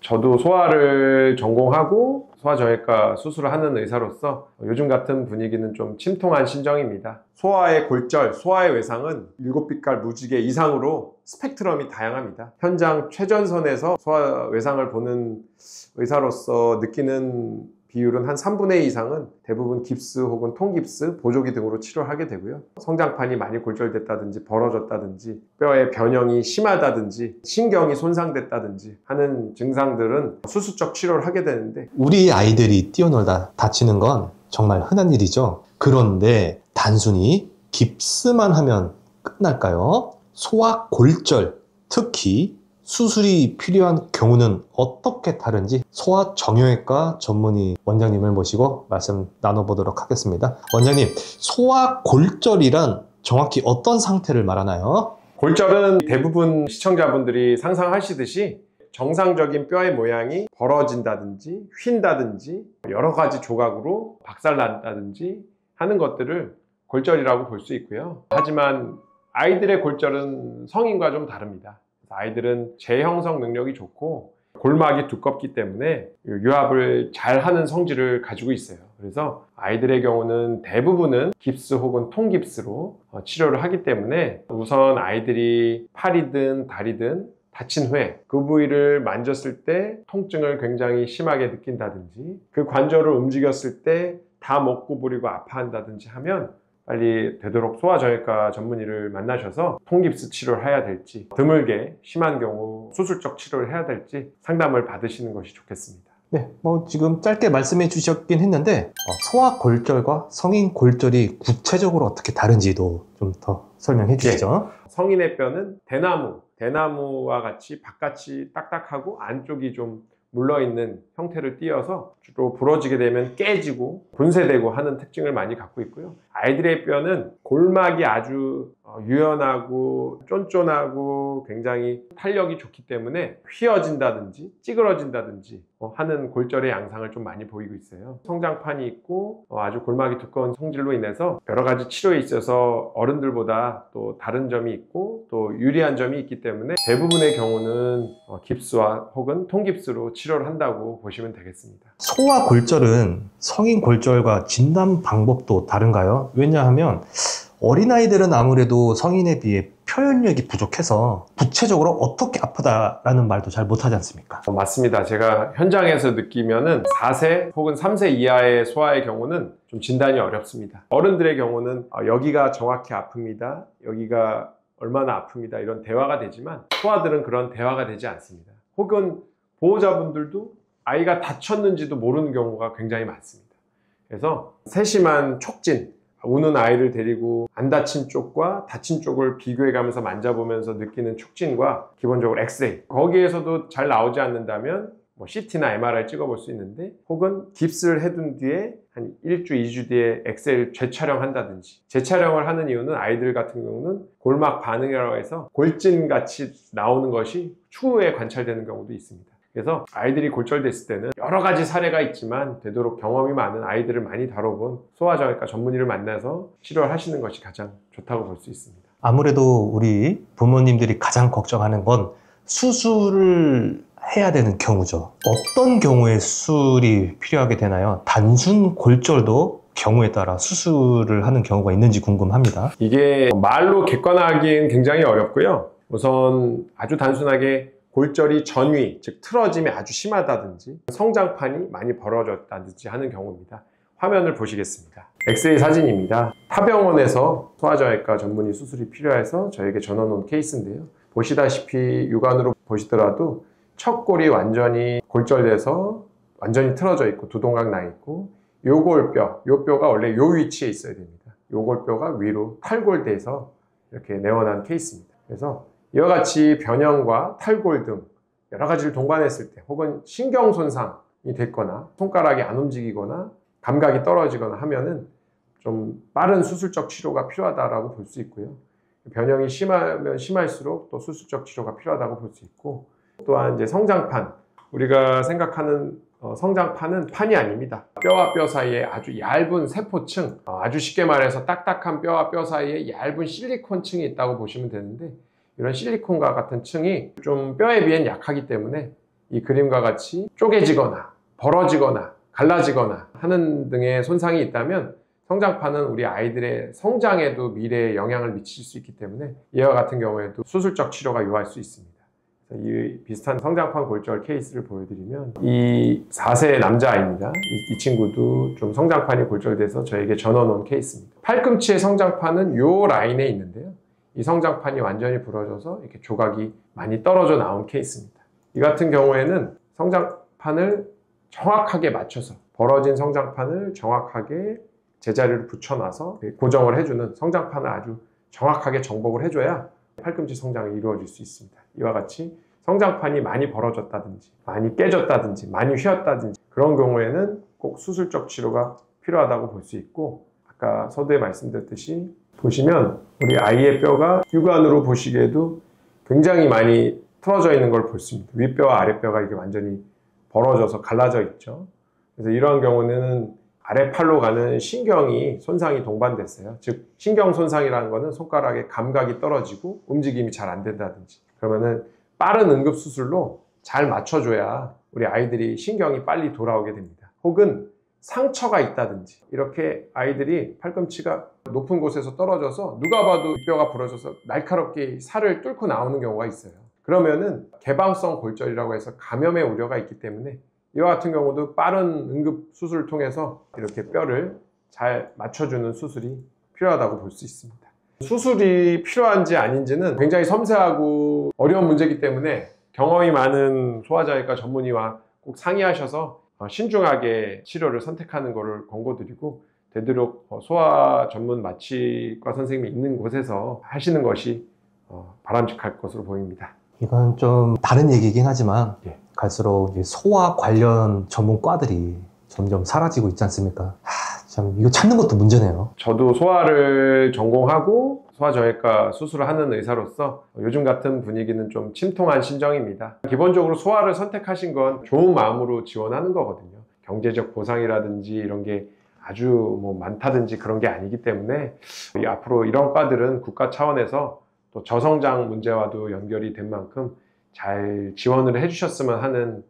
저도 소아를 전공하고 소아정형외과 수술을 하는 의사로서 요즘 같은 분위기는 좀 침통한 심정입니다. 소아의 골절, 소아의 외상은 7빛깔 무지개 이상으로 스펙트럼이 다양합니다. 현장 최전선에서 소아 외상을 보는 의사로서 느끼는 비율은 한 3분의 2 이상은 대부분 깁스 혹은 통깁스, 보조기 등으로 치료를 하게 되고요. 성장판이 많이 골절됐다든지 벌어졌다든지 뼈의 변형이 심하다든지 신경이 손상됐다든지 하는 증상들은 수술적 치료를 하게 되는데, 우리 아이들이 뛰어놀다 다치는 건 정말 흔한 일이죠. 그런데 단순히 깁스만 하면 끝날까요? 소아 골절, 특히 수술이 필요한 경우는 어떻게 다른지 소아정형외과 전문의 원장님을 모시고 말씀 나눠보도록 하겠습니다. 원장님, 소아골절이란 정확히 어떤 상태를 말하나요? 골절은 대부분 시청자분들이 상상하시듯이 정상적인 뼈의 모양이 벌어진다든지 휜다든지 여러 가지 조각으로 박살난다든지 하는 것들을 골절이라고 볼 수 있고요. 하지만 아이들의 골절은 성인과 좀 다릅니다. 아이들은 재형성 능력이 좋고 골막이 두껍기 때문에 유합을 잘 하는 성질을 가지고 있어요. 그래서 아이들의 경우는 대부분은 깁스 혹은 통깁스로 치료를 하기 때문에 우선 아이들이 팔이든 다리든 다친 후에 그 부위를 만졌을 때 통증을 굉장히 심하게 느낀다든지 그 관절을 움직였을 때 다 먹고 부리고 아파한다든지 하면 빨리 되도록 소아정형외과 전문의를 만나셔서 통깁스 치료를 해야 될지, 드물게 심한 경우 수술적 치료를 해야 될지 상담을 받으시는 것이 좋겠습니다. 네, 지금 짧게 말씀해 주셨긴 했는데 소아 골절과 성인 골절이 구체적으로 어떻게 다른지도 좀 더 설명해 주시죠. 성인의 뼈는 대나무와 같이 바깥이 딱딱하고 안쪽이 좀 물러있는 형태를 띄어서 주로 부러지게 되면 깨지고 분쇄되고 하는 특징을 많이 갖고 있고요. 아이들의 뼈는 골막이 아주 유연하고 쫀쫀하고 굉장히 탄력이 좋기 때문에 휘어진다든지 찌그러진다든지 하는 골절의 양상을 좀 많이 보이고 있어요. 성장판이 있고 아주 골막이 두꺼운 성질로 인해서 여러 가지 치료에 있어서 어른들보다 또 다른 점이 있고 또 유리한 점이 있기 때문에 대부분의 경우는 깁스와 혹은 통깁스로 치료를 한다고 보시면 되겠습니다. 소아 골절은 성인 골절과 진단 방법도 다른가요? 왜냐하면 어린아이들은 아무래도 성인에 비해 표현력이 부족해서 구체적으로 어떻게 아프다라는 말도 잘 못하지 않습니까? 맞습니다. 제가 현장에서 느끼면은 4세 혹은 3세 이하의 소아의 경우는 좀 진단이 어렵습니다. 어른들의 경우는 여기가 정확히 아픕니다, 여기가 얼마나 아픕니다, 이런 대화가 되지만 소아들은 그런 대화가 되지 않습니다. 혹은 보호자분들도 아이가 다쳤는지도 모르는 경우가 굉장히 많습니다. 그래서 세심한 촉진, 우는 아이를 데리고 안 다친 쪽과 다친 쪽을 비교해 가면서 만져보면서 느끼는 촉진과 기본적으로 엑스레이, 거기에서도 잘 나오지 않는다면 CT나 MRI 찍어볼 수 있는데, 혹은 깁스를 해둔 뒤에 한 1주, 2주 뒤에 엑스레이를 재촬영한다든지. 재촬영을 하는 이유는 아이들 같은 경우는 골막 반응이라고 해서 골진같이 나오는 것이 추후에 관찰되는 경우도 있습니다. 그래서 아이들이 골절됐을 때는 여러 가지 사례가 있지만 되도록 경험이 많은 아이들을 많이 다뤄본 소아정형외과 전문의를 만나서 치료를 하시는 것이 가장 좋다고 볼 수 있습니다. 아무래도 우리 부모님들이 가장 걱정하는 건 수술을 해야 되는 경우죠. 어떤 경우에 수술이 필요하게 되나요? 단순 골절도 경우에 따라 수술을 하는 경우가 있는지 궁금합니다. 이게 말로 객관화하기는 굉장히 어렵고요. 우선 아주 단순하게 골절이 전위, 즉 틀어짐이 아주 심하다든지 성장판이 많이 벌어졌다든지 하는 경우입니다. 화면을 보시겠습니다. 엑스레이 사진입니다. 타병원에서 소아정형외과 전문의 수술이 필요해서 저에게 전원 온 케이스인데요. 보시다시피 육안으로 보시더라도 첫 골이 완전히 골절돼서 완전히 틀어져 있고 두동강 나 있고, 요골뼈, 요 뼈가 원래 요 위치에 있어야 됩니다. 요골뼈가 위로 탈골돼서 이렇게 내원한 케이스입니다. 그래서 이와 같이 변형과 탈골 등 여러 가지를 동반했을 때, 혹은 신경 손상이 됐거나 손가락이 안 움직이거나 감각이 떨어지거나 하면은 좀 빠른 수술적 치료가 필요하다고 볼 수 있고요. 변형이 심하면 심할수록 또 수술적 치료가 필요하다고 볼 수 있고, 또한 이제 성장판, 우리가 생각하는 성장판은 판이 아닙니다. 뼈와 뼈 사이에 아주 얇은 세포층, 아주 쉽게 말해서 딱딱한 뼈와 뼈 사이에 얇은 실리콘 층이 있다고 보시면 되는데, 이런 실리콘과 같은 층이 좀 뼈에 비해 약하기 때문에 이 그림과 같이 쪼개지거나 벌어지거나 갈라지거나 하는 등의 손상이 있다면 성장판은 우리 아이들의 성장에도 미래에 영향을 미칠 수 있기 때문에 이와 같은 경우에도 수술적 치료가 요할 수 있습니다. 이 비슷한 성장판 골절 케이스를 보여드리면 이 4세 남자아이입니다. 이 친구도 좀 성장판이 골절돼서 저에게 전원 온 케이스입니다. 팔꿈치의 성장판은 이 라인에 있는데요. 이 성장판이 완전히 부러져서 이렇게 조각이 많이 떨어져 나온 케이스입니다. 이 같은 경우에는 성장판을 정확하게 맞춰서 벌어진 성장판을 정확하게 제자리를 붙여놔서 고정을 해주는 성장판을 아주 정확하게 정복을 해줘야 팔꿈치 성장이 이루어질 수 있습니다. 이와 같이 성장판이 많이 벌어졌다든지 많이 깨졌다든지 많이 휘었다든지 그런 경우에는 꼭 수술적 치료가 필요하다고 볼 수 있고, 아까 서두에 말씀드렸듯이 보시면 우리 아이의 뼈가 육안으로 보시기에도 굉장히 많이 틀어져 있는 걸 볼 수 있습니다. 윗뼈와 아랫뼈가 이게 완전히 벌어져서 갈라져 있죠. 그래서 이러한 경우는 아래팔로 가는 신경이 손상이 동반됐어요. 즉 신경 손상이라는 것은 손가락의 감각이 떨어지고 움직임이 잘 안 된다든지, 그러면은 빠른 응급수술로 잘 맞춰줘야 우리 아이들이 신경이 빨리 돌아오게 됩니다. 혹은 상처가 있다든지, 이렇게 아이들이 팔꿈치가 높은 곳에서 떨어져서 누가 봐도 뼈가 부러져서 날카롭게 살을 뚫고 나오는 경우가 있어요. 그러면은 개방성 골절이라고 해서 감염의 우려가 있기 때문에 이와 같은 경우도 빠른 응급 수술을 통해서 이렇게 뼈를 잘 맞춰주는 수술이 필요하다고 볼 수 있습니다. 수술이 필요한지 아닌지는 굉장히 섬세하고 어려운 문제이기 때문에 경험이 많은 소아자의과 전문의와 꼭 상의하셔서 신중하게 치료를 선택하는 것을 권고드리고, 되도록 소아 전문 마취과 선생님이 있는 곳에서 하시는 것이 바람직할 것으로 보입니다. 이건 좀 다른 얘기이긴 하지만 예. 갈수록 이제 소아 관련 전문과들이 점점 사라지고 있지 않습니까? 참 이거 찾는 것도 문제네요. 저도 소아를 전공하고 소아정형외과 수술을 하는 의사로서 요즘 같은 분위기는 좀 침통한 심정입니다. 기본적으로 소아를 선택하신 건 좋은 마음으로 지원하는 거거든요. 경제적 보상이라든지 이런 게 아주 뭐 많다든지 그런 게 아니기 때문에 앞으로 이런 과들은 국가 차원에서 또 저성장 문제와도 연결이 된 만큼 잘 지원을 해주셨으면 하는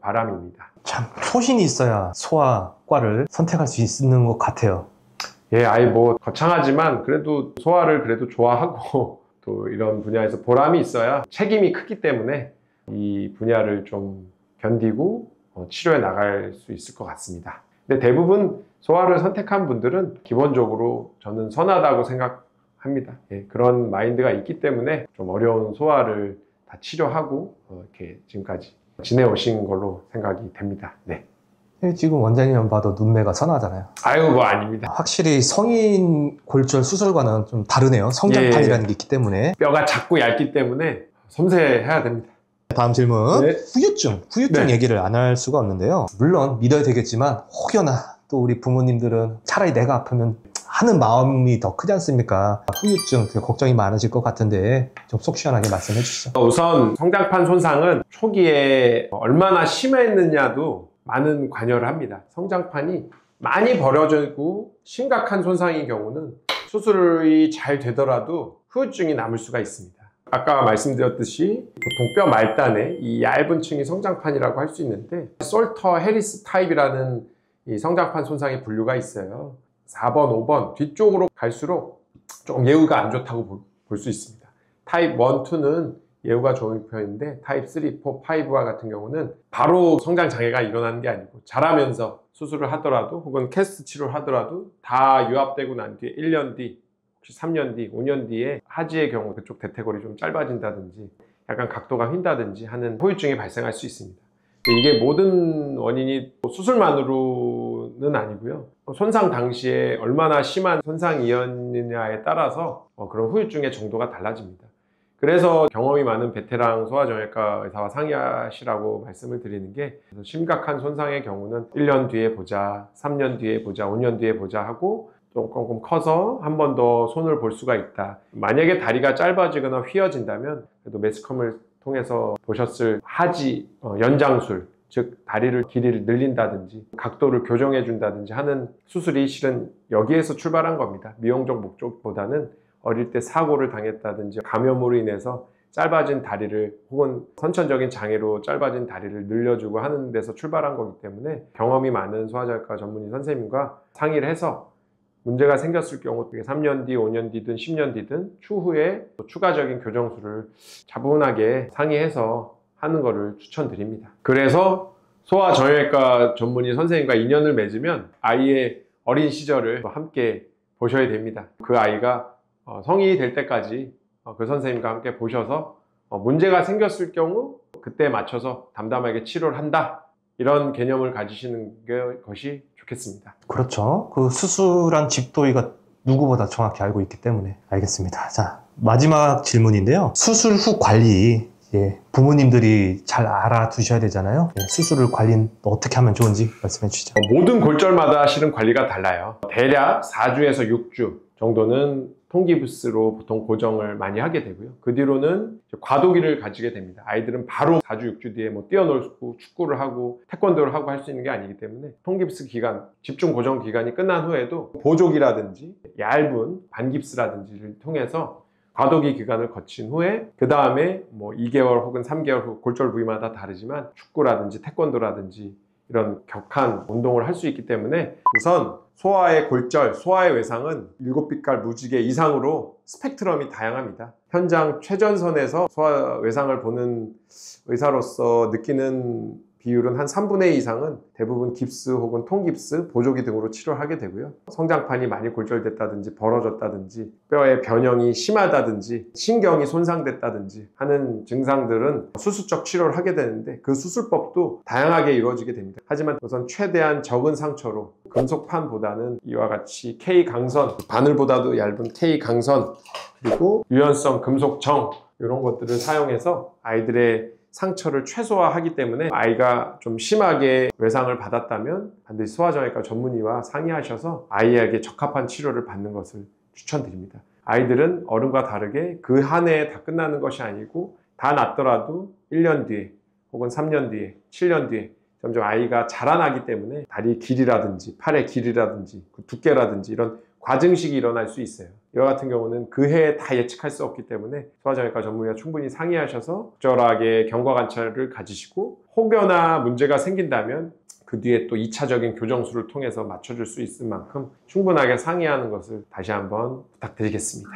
바람입니다. 참 초신이 있어야 소아과를 선택할 수 있는 것 같아요. 예, 아이 뭐 거창하지만 그래도 소아를 그래도 좋아하고 또 이런 분야에서 보람이 있어야 책임이 크기 때문에 이 분야를 좀 견디고 치료해 나갈 수 있을 것 같습니다. 근데 대부분 소아를 선택한 분들은 기본적으로 저는 선하다고 생각합니다. 예, 그런 마인드가 있기 때문에 좀 어려운 소아를 다 치료하고 이렇게 지금까지 지내오신 걸로 생각이 됩니다. 네. 지금 원장님 봐도 눈매가 선하잖아요. 아유, 뭐 아닙니다. 확실히 성인 골절 수술과는 좀 다르네요. 성장판이라는 게 있기 때문에. 뼈가 작고 얇기 때문에 섬세해야 됩니다. 다음 질문. 네. 후유증 네. 얘기를 안 할 수가 없는데요. 물론 믿어야 되겠지만 혹여나 또 우리 부모님들은 차라리 내가 아프면 하는 마음이 더 크지 않습니까? 후유증 걱정이 많으실 것 같은데 좀 속 시원하게 말씀해 주시죠. 우선 성장판 손상은 초기에 얼마나 심했느냐도 많은 관여를 합니다. 성장판이 많이 벌어지고 심각한 손상인 경우는 수술이 잘 되더라도 후유증이 남을 수가 있습니다. 아까 말씀드렸듯이 보통 뼈 말단에 이 얇은 층이 성장판이라고 할 수 있는데, 솔터 해리스 타입이라는 이 성장판 손상의 분류가 있어요. 4번, 5번 뒤쪽으로 갈수록 조금 예후가 안 좋다고 볼 수 있습니다. 타입 1, 2는 예후가 좋은 편인데 타입 3, 4, 5와 같은 경우는 바로 성장 장애가 일어나는 게 아니고 자라면서 수술을 하더라도 혹은 캐스트 치료를 하더라도 다 유압되고 난 뒤에 1년 뒤, 혹시 3년 뒤, 5년 뒤에 하지의 경우 그쪽 대퇴골이 좀 짧아진다든지 약간 각도가 휜다든지 하는 후유증이 발생할 수 있습니다. 이게 모든 원인이 수술만으로는 아니고요. 손상 당시에 얼마나 심한 손상이었느냐에 따라서 그런 후유증의 정도가 달라집니다. 그래서 경험이 많은 베테랑 소아정형외과 의사와 상의하시라고 말씀을 드리는 게, 심각한 손상의 경우는 1년 뒤에 보자, 3년 뒤에 보자, 5년 뒤에 보자 하고 조금 커서 한 번 더 손을 볼 수가 있다. 만약에 다리가 짧아지거나 휘어진다면 그래도 매스컴을 통해서 보셨을 하지 연장술, 즉 다리를 길이를 늘린다든지 각도를 교정해 준다든지 하는 수술이 실은 여기에서 출발한 겁니다. 미용적 목적보다는 어릴 때 사고를 당했다든지 감염으로 인해서 짧아진 다리를 혹은 선천적인 장애로 짧아진 다리를 늘려주고 하는 데서 출발한 거기 때문에 경험이 많은 소아정형외과 전문의 선생님과 상의를 해서 문제가 생겼을 경우 3년 뒤, 5년 뒤든 10년 뒤든 추후에 또 추가적인 교정술을 차분하게 상의해서 하는 것을 추천드립니다. 그래서 소아정형외과 전문의 선생님과 인연을 맺으면 아이의 어린 시절을 함께 보셔야 됩니다. 그 아이가 성인이 될 때까지 그 선생님과 함께 보셔서 문제가 생겼을 경우 그때 맞춰서 담담하게 치료를 한다, 이런 개념을 가지시는 것이 좋겠습니다. 그렇죠. 그 수술한 집도의가 누구보다 정확히 알고 있기 때문에. 알겠습니다. 자, 마지막 질문인데요. 수술 후 관리, 부모님들이 잘 알아두셔야 되잖아요. 수술을 관리는 어떻게 하면 좋은지 말씀해 주시죠. 모든 골절마다 실은 관리가 달라요. 대략 4주에서 6주 정도는 통기부스로 보통 고정을 많이 하게 되고요. 그 뒤로는 과도기를 가지게 됩니다. 아이들은 바로 4주, 6주 뒤에 뛰어놀고 축구를 하고 태권도를 하고 할 수 있는 게 아니기 때문에 통기부스 기간, 집중 고정 기간이 끝난 후에도 보조기라든지 얇은 반깁스라든지를 통해서 과도기 기간을 거친 후에 그 다음에 2개월 혹은 3개월 후 골절 부위마다 다르지만 축구라든지 태권도라든지 이런 격한 운동을 할 수 있기 때문에 우선 소아의 골절, 소아의 외상은 7빛깔 무지개 이상으로 스펙트럼이 다양합니다. 현장 최전선에서 소아 외상을 보는 의사로서 느끼는 비율은 한 3분의 2 이상은 대부분 깁스 혹은 통깁스, 보조기 등으로 치료를 하게 되고요. 성장판이 많이 골절됐다든지 벌어졌다든지 뼈의 변형이 심하다든지 신경이 손상됐다든지 하는 증상들은 수술적 치료를 하게 되는데 그 수술법도 다양하게 이루어지게 됩니다. 하지만 우선 최대한 적은 상처로 금속판보다는 이와 같이 K강선, 바늘보다도 얇은 K강선, 그리고 유연성 금속정, 이런 것들을 사용해서 아이들의 상처를 최소화하기 때문에 아이가 좀 심하게 외상을 받았다면 반드시 소아정형외과 전문의와 상의하셔서 아이에게 적합한 치료를 받는 것을 추천드립니다. 아이들은 어른과 다르게 그 한 해에 다 끝나는 것이 아니고 다 낫더라도 1년 뒤에 혹은 3년 뒤에 7년 뒤에 점점 아이가 자라나기 때문에 다리 길이라든지 팔의 길이라든지 두께라든지 이런 과증식이 일어날 수 있어요. 이와 같은 경우는 그 해에 다 예측할 수 없기 때문에 소아정형외과 전문의와 충분히 상의하셔서 적절하게 경과관찰을 가지시고 혹여나 문제가 생긴다면 그 뒤에 또 2차적인 교정술을 통해서 맞춰줄 수 있을 만큼 충분하게 상의하는 것을 다시 한번 부탁드리겠습니다.